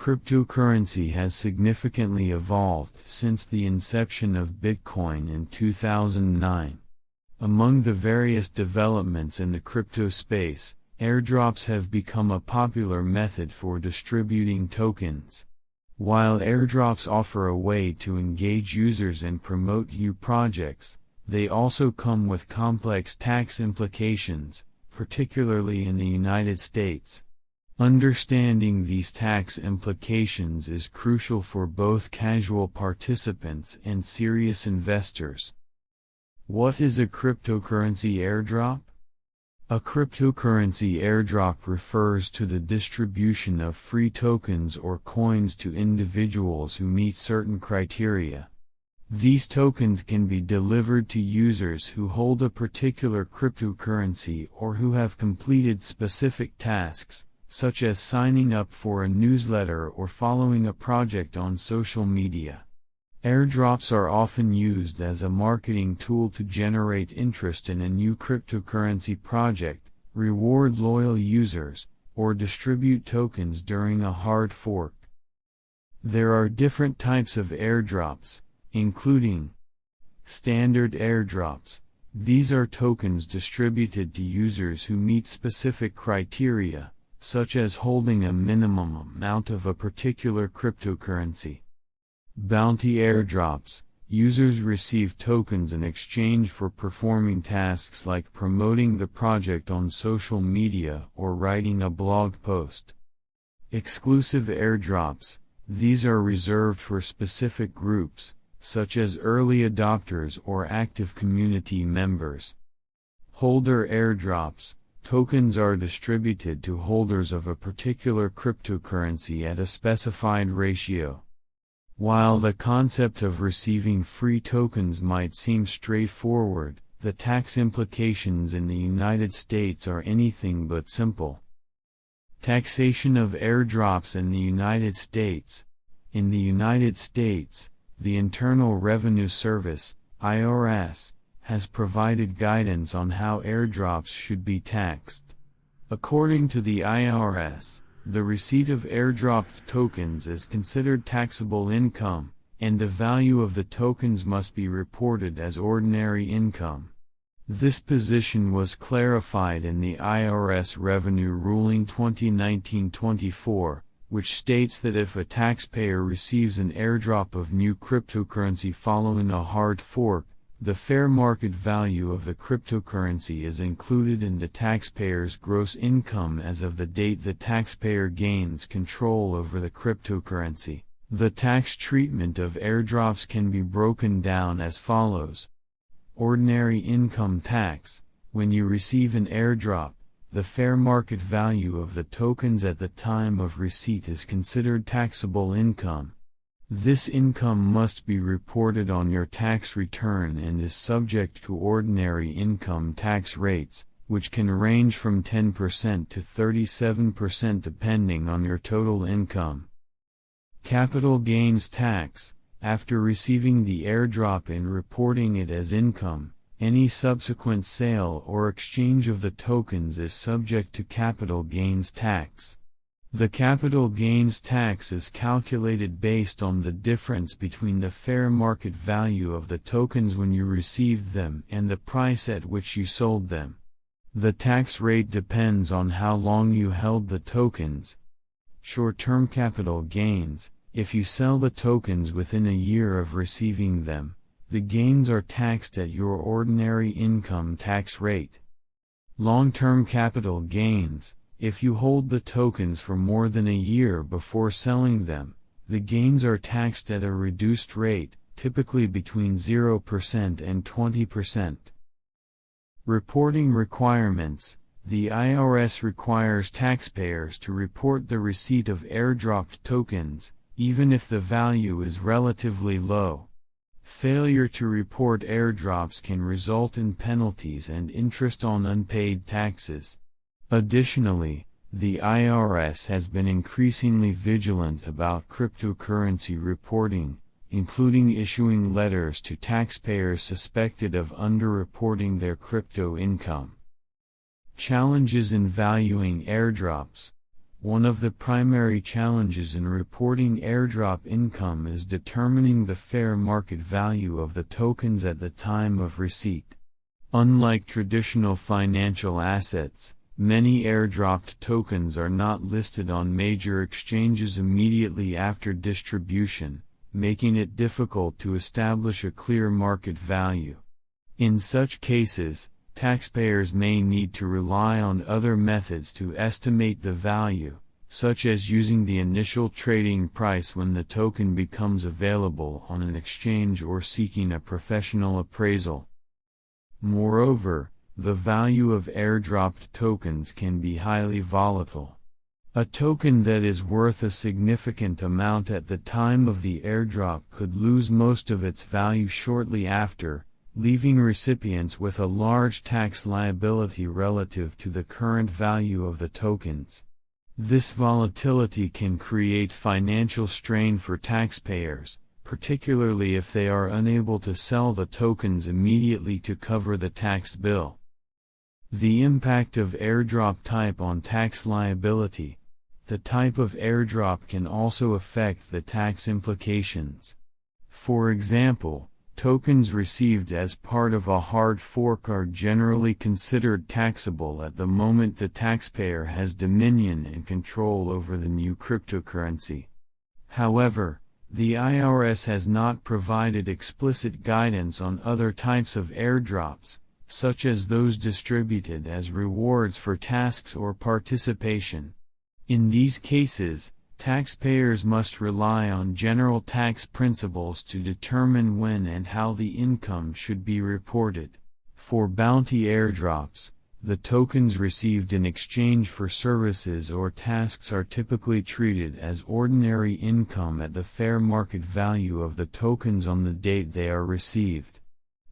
Cryptocurrency has significantly evolved since the inception of Bitcoin in 2009. Among the various developments in the crypto space, airdrops have become a popular method for distributing tokens. While airdrops offer a way to engage users and promote new projects, they also come with complex tax implications, particularly in the United States. Understanding these tax implications is crucial for both casual participants and serious investors. What is a cryptocurrency airdrop? A cryptocurrency airdrop refers to the distribution of free tokens or coins to individuals who meet certain criteria. These tokens can be delivered to users who hold a particular cryptocurrency or who have completed specific tasks, such as signing up for a newsletter or following a project on social media. Airdrops are often used as a marketing tool to generate interest in a new cryptocurrency project, reward loyal users, or distribute tokens during a hard fork. There are different types of airdrops, including standard airdrops. These are tokens distributed to users who meet specific criteria, such as holding a minimum amount of a particular cryptocurrency. Bounty airdrops. Users receive tokens in exchange for performing tasks like promoting the project on social media or writing a blog post. Exclusive airdrops. These are reserved for specific groups, such as early adopters or active community members. Holder airdrops. Tokens are distributed to holders of a particular cryptocurrency at a specified ratio. While the concept of receiving free tokens might seem straightforward, the tax implications in the United States are anything but simple. Taxation of airdrops in the United States. In the United States, the Internal Revenue Service, IRS, has provided guidance on how airdrops should be taxed. According to the IRS, the receipt of airdropped tokens is considered taxable income, and the value of the tokens must be reported as ordinary income. This position was clarified in the IRS Revenue Ruling 2019-24, which states that if a taxpayer receives an airdrop of new cryptocurrency following a hard fork, the fair market value of the cryptocurrency is included in the taxpayer's gross income as of the date the taxpayer gains control over the cryptocurrency. The tax treatment of airdrops can be broken down as follows. Ordinary income tax. When you receive an airdrop, the fair market value of the tokens at the time of receipt is considered taxable income. This income must be reported on your tax return and is subject to ordinary income tax rates, which can range from 10% to 37% depending on your total income. Capital gains tax. After receiving the airdrop and reporting it as income, any subsequent sale or exchange of the tokens is subject to capital gains tax. The capital gains tax is calculated based on the difference between the fair market value of the tokens when you received them and the price at which you sold them. The tax rate depends on how long you held the tokens. Short-term capital gains. If you sell the tokens within a year of receiving them, the gains are taxed at your ordinary income tax rate. Long-term capital gains. If you hold the tokens for more than a year before selling them, the gains are taxed at a reduced rate, typically between 0% and 20%. Reporting requirements. The IRS requires taxpayers to report the receipt of airdropped tokens, even if the value is relatively low. Failure to report airdrops can result in penalties and interest on unpaid taxes. Additionally, the IRS has been increasingly vigilant about cryptocurrency reporting, including issuing letters to taxpayers suspected of underreporting their crypto income. Challenges in valuing airdrops. one of the primary challenges in reporting airdrop income is determining the fair market value of the tokens at the time of receipt. Unlike traditional financial assets, many airdropped tokens are not listed on major exchanges immediately after distribution, making it difficult to establish a clear market value. In such cases, taxpayers may need to rely on other methods to estimate the value, such as using the initial trading price when the token becomes available on an exchange or seeking a professional appraisal. Moreover, the value of airdropped tokens can be highly volatile. A token that is worth a significant amount at the time of the airdrop could lose most of its value shortly after, leaving recipients with a large tax liability relative to the current value of the tokens. This volatility can create financial strain for taxpayers, particularly if they are unable to sell the tokens immediately to cover the tax bill. The impact of airdrop type on tax liability. The type of airdrop can also affect the tax implications. For example, tokens received as part of a hard fork are generally considered taxable at the moment the taxpayer has dominion and control over the new cryptocurrency. However, the IRS has not provided explicit guidance on other types of airdrops, such as those distributed as rewards for tasks or participation. In these cases, taxpayers must rely on general tax principles to determine when and how the income should be reported. For bounty airdrops, the tokens received in exchange for services or tasks are typically treated as ordinary income at the fair market value of the tokens on the date they are received.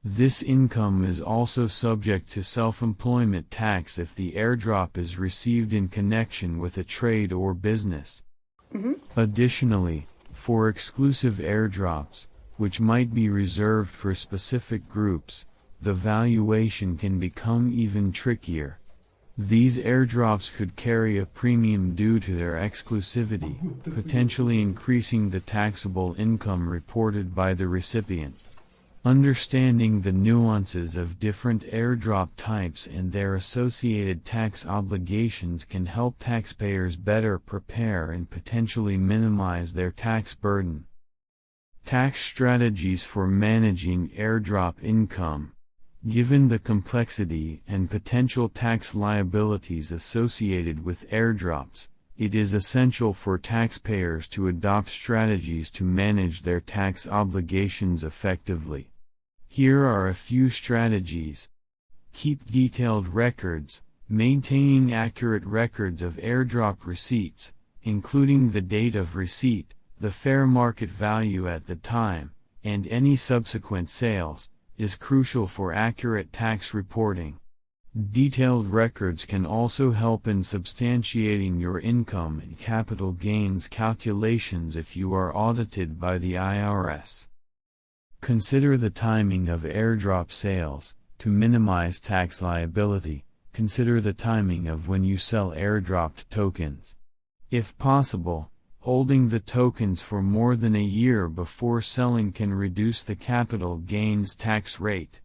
This income is also subject to self-employment tax if the airdrop is received in connection with a trade or business. Additionally, for exclusive airdrops, which might be reserved for specific groups, the valuation can become even trickier. These airdrops could carry a premium due to their exclusivity, potentially increasing the taxable income reported by the recipient. Understanding the nuances of different airdrop types and their associated tax obligations can help taxpayers better prepare and potentially minimize their tax burden. Tax strategies for managing airdrop income. Given the complexity and potential tax liabilities associated with airdrops, it is essential for taxpayers to adopt strategies to manage their tax obligations effectively. Here are a few strategies. Keep detailed records, maintaining accurate records of airdrop receipts, including the date of receipt, the fair market value at the time, and any subsequent sales, is crucial for accurate tax reporting. Detailed records can also help in substantiating your income and capital gains calculations if you are audited by the IRS. Consider the timing of airdrop sales. To minimize tax liability, consider the timing of when you sell airdropped tokens. If possible, holding the tokens for more than a year before selling can reduce the capital gains tax rate.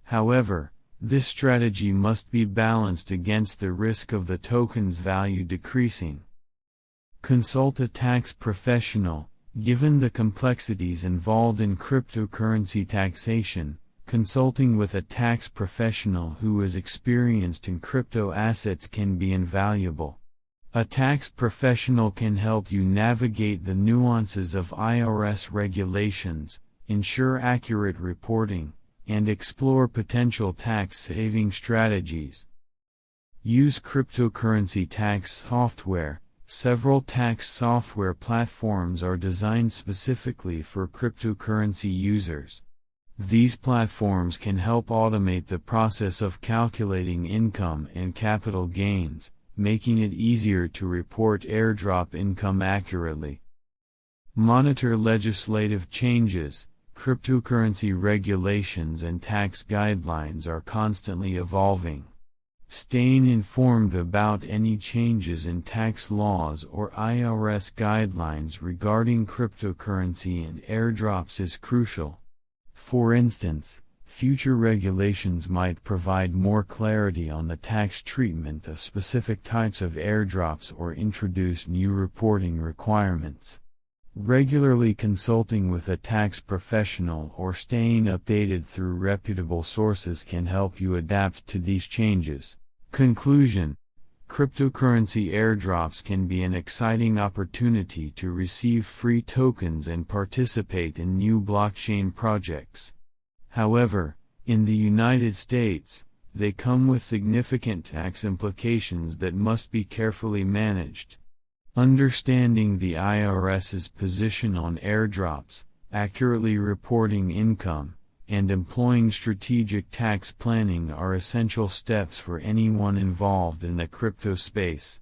However, this strategy must be balanced against the risk of the token's value decreasing. Consult a tax professional. Given the complexities involved in cryptocurrency taxation, consulting with a tax professional who is experienced in crypto assets can be invaluable. A tax professional can help you navigate the nuances of IRS regulations, ensure accurate reporting, and explore potential tax-saving strategies. Use cryptocurrency tax software. Several tax software platforms are designed specifically for cryptocurrency users. These platforms can help automate the process of calculating income and capital gains, making it easier to report airdrop income accurately. Monitor legislative changes. Cryptocurrency regulations and tax guidelines are constantly evolving. Staying informed about any changes in tax laws or IRS guidelines regarding cryptocurrency and airdrops is crucial. For instance, future regulations might provide more clarity on the tax treatment of specific types of airdrops or introduce new reporting requirements. Regularly consulting with a tax professional or staying updated through reputable sources can help you adapt to these changes. Conclusion: cryptocurrency airdrops can be an exciting opportunity to receive free tokens and participate in new blockchain projects. However, in the United States, they come with significant tax implications that must be carefully managed. Understanding the IRS's position on airdrops, accurately reporting income, and employing strategic tax planning are essential steps for anyone involved in the crypto space.